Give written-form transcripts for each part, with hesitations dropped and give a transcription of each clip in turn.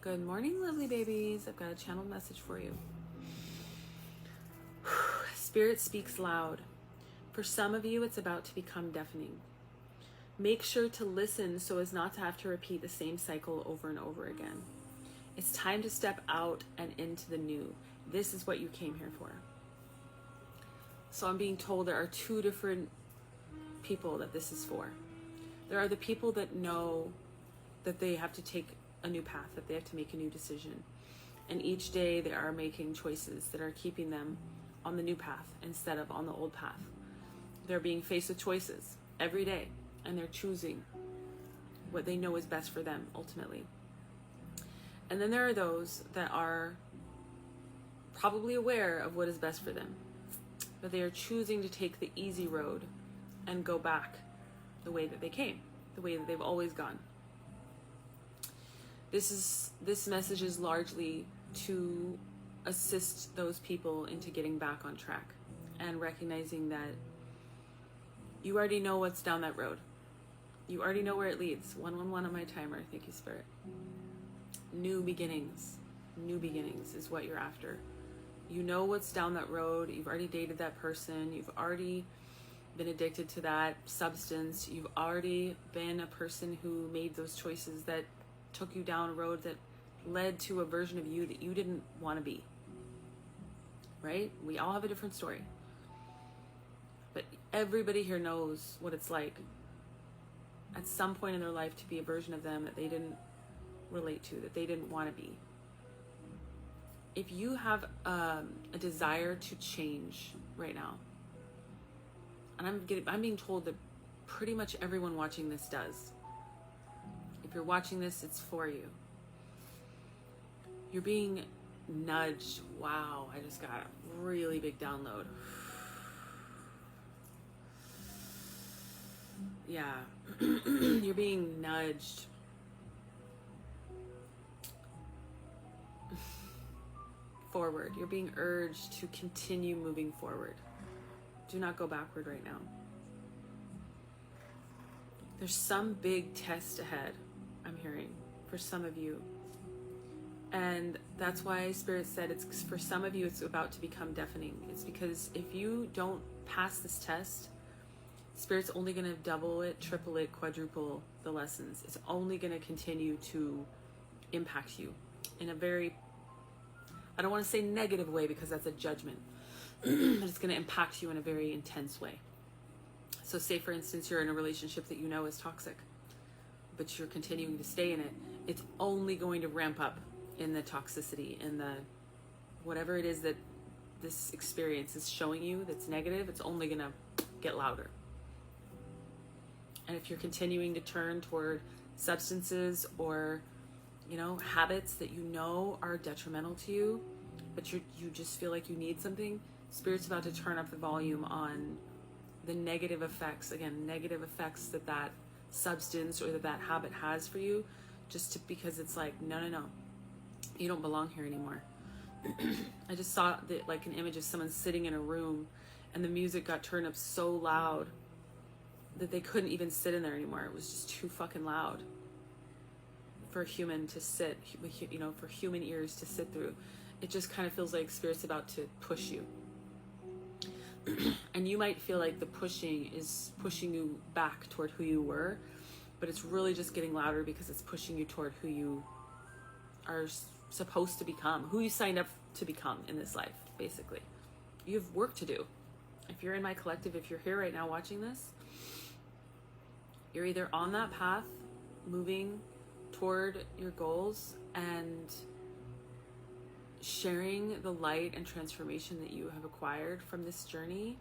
Good morning, lovely babies. I've got a channeled message for you. Spirit speaks loud. For some of you, it's about to become deafening. Make sure to listen so as not to have to repeat the same cycle over and over again. It's time to step out and into the new. This is what you came here for. So I'm being told there are two different people that this is for. There are the people that know that they have to take a new path, that they have to make a new decision. And each day they are making choices that are keeping them on the new path instead of on the old path. They're being faced with choices every day, and they're choosing what they know is best for them ultimately. And then there are those that are probably aware of what is best for them, but they are choosing to take the easy road and go back the way that they came, the way that they've always gone. This message is largely to assist those people into getting back on track and recognizing that you already know what's down that road. You already know where it leads. 111 on my timer. Thank you, Spirit. New beginnings. New beginnings is what you're after. You know what's down that road. You've already dated that person. You've already been addicted to that substance. You've already been a person who made those choices that took you down a road that led to a version of you that you didn't want to be. Right? We all have a different story. But everybody here knows what it's like at some point in their life to be a version of them that they didn't relate to, that they didn't want to be. If you have a desire to change right now, and I'm being told that pretty much everyone watching this does. If you're watching this, it's for you. You're being nudged. Wow, I just got a really big download. Yeah, you're being nudged forward. You're being urged to continue moving forward. Do not go backward right now. There's some big test ahead, I'm hearing, for some of you. And that's why Spirit said it's for some of you, it's about to become deafening. It's because if you don't pass this test, Spirit's only going to double it, triple it, quadruple the lessons. It's only going to continue to impact you in a very, I don't want to say negative way because that's a judgment, but it's going to impact you in a very intense way. So say, for instance, you're in a relationship that you know is toxic, but you're continuing to stay in it. It's only going to ramp up in the toxicity, in the whatever it is that this experience is showing you that's negative, it's only going to get louder. And if you're continuing to turn toward substances or, habits that you know are detrimental to you, but you just feel like you need something, Spirit's about to turn up the volume on the negative effects, that substance or that habit has for you, because it's like, no, you don't belong here anymore. I just saw like an image of someone sitting in a room and the music got turned up so loud that they couldn't even sit in there anymore. It was just too fucking loud for a human to sit, for human ears to sit through. It just kind of feels like Spirit's about to push you. And you might feel like the pushing is pushing you back toward who you were, but it's really just getting louder because it's pushing you toward who you are supposed to become, who you signed up to become in this life, basically. You have work to do. If you're in my collective, if you're here right now watching this, you're either on that path, moving toward your goals and sharing the light and transformation that you have acquired from this journey,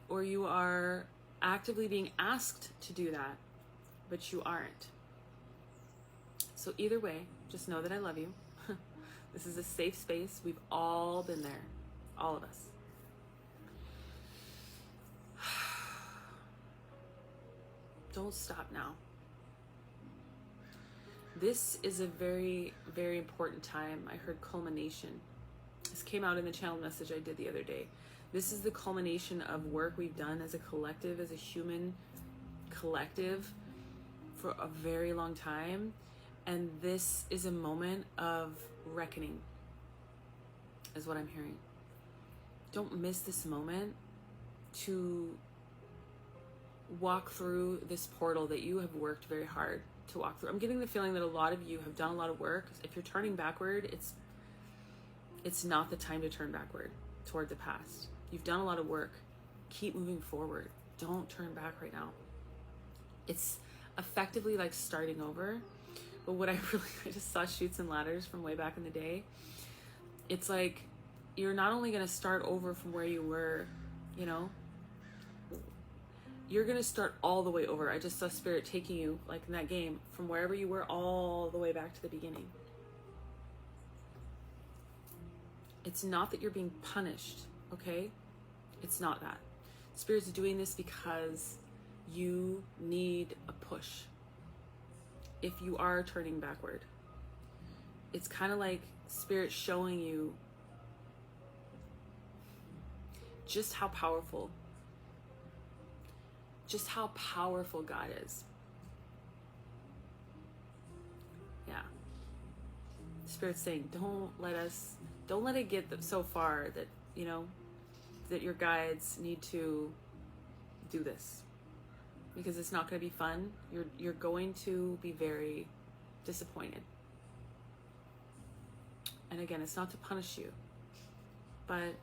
or you are actively being asked to do that, but you aren't. So either way, just know that I love you. This is a safe space. We've all been there, all of us. Don't stop now. This is a very, very important time. I heard culmination. This came out in the channel message I did the other day. This is the culmination of work we've done as a collective, as a human collective for a very long time. And this is a moment of reckoning, is what I'm hearing. Don't miss this moment to walk through this portal that you have worked very hard to walk through. I'm getting the feeling that a lot of you have done a lot of work. If you're turning backward, it's not the time to turn backward toward the past. You've done a lot of work. Keep moving forward. Don't turn back right now. It's effectively like starting over. But what I just saw Chutes and Ladders from way back in the day. It's like you're not only going to start over from where you were, you know, you're going to start all the way over. I just saw Spirit taking you, like in that game, from wherever you were all the way back to the beginning. It's not that you're being punished, okay? It's not that. Spirit's doing this because you need a push. If you are turning backward, it's kind of like Spirit showing you just how powerful God is. Yeah. Spirit's saying, don't let it get so far that, you know, that your guides need to do this, because it's not going to be fun. You're going to be very disappointed. And again, it's not to punish you, but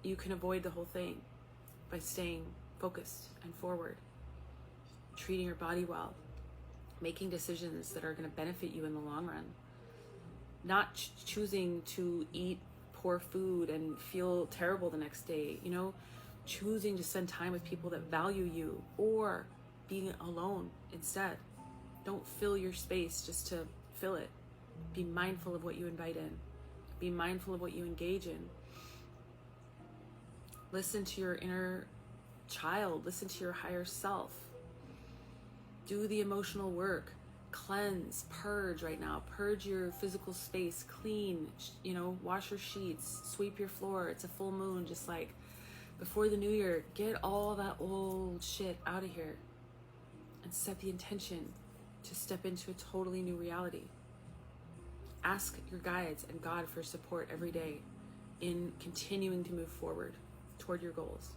you can avoid the whole thing by staying focused and forward, treating your body well, making decisions that are going to benefit you in the long run, not choosing to eat poor food and feel terrible the next day, you know, choosing to spend time with people that value you, or being alone instead. Don't fill your space just to fill it. Be mindful of what you invite in. Be mindful of what you engage in. Listen to your inner child. Listen to your higher self. Do the emotional work. Cleanse, purge right now. Purge your physical space. Clean, you know, wash your sheets, sweep your floor. It's a full moon, just like before the new year. Get all that old shit out of here and set the intention to step into a totally new reality. Ask your guides and God for support every day in continuing to move forward toward your goals.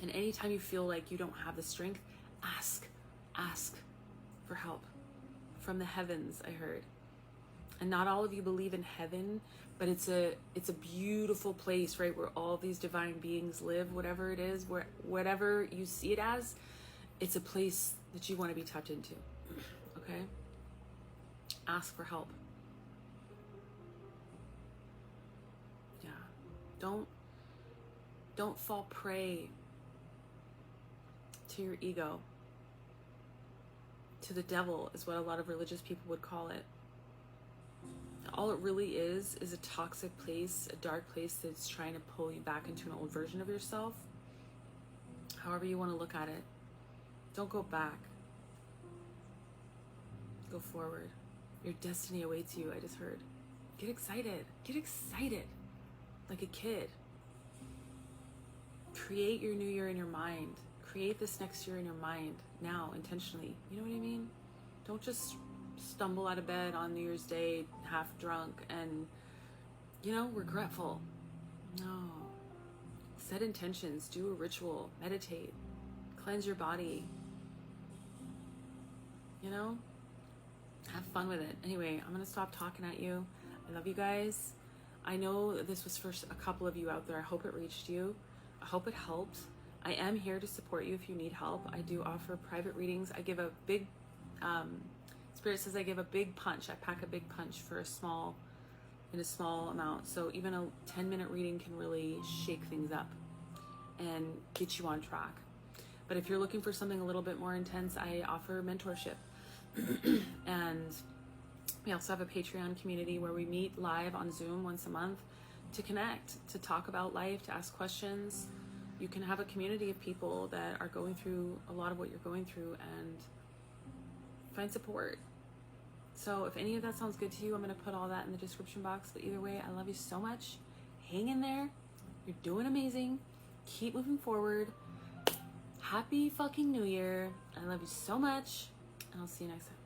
And anytime you feel like you don't have the strength, ask for help from the heavens, I heard. And not all of you believe in heaven, but it's a beautiful place, right, where all these divine beings live, whatever it is, whatever you see it as, it's a place that you want to be tapped into. Okay? Ask for help. Yeah. Don't fall prey to your ego. To the devil is what a lot of religious people would call it. All it really is a toxic place, a dark place that's trying to pull you back into an old version of yourself. However you want to look at it. Don't go back. Go forward. Your destiny awaits you, I just heard. Get excited. Get excited. Like a kid. Create your new year in your mind. Create this next year in your mind now, intentionally. You know what I mean? Don't just stumble out of bed on New Year's Day half drunk and, you know, regretful. No. Set intentions. Do a ritual. Meditate. Cleanse your body. You know? Have fun with it. Anyway, I'm going to stop talking at you. I love you guys. I know that this was for a couple of you out there. I hope it reached you. I hope it helped. I am here to support you if you need help. I do offer private readings. I give a big, Spirit says I give a big punch. I pack a big punch for a small amount. So even a 10-minute reading can really shake things up and get you on track. But if you're looking for something a little bit more intense, I offer mentorship. And we also have a Patreon community where we meet live on Zoom once a month to connect, to talk about life, to ask questions. You can have a community of people that are going through a lot of what you're going through and find support. So if any of that sounds good to you, I'm going to put all that in the description box. But either way, I love you so much. Hang in there. You're doing amazing. Keep moving forward. Happy fucking New Year. I love you so much. And I'll see you next time.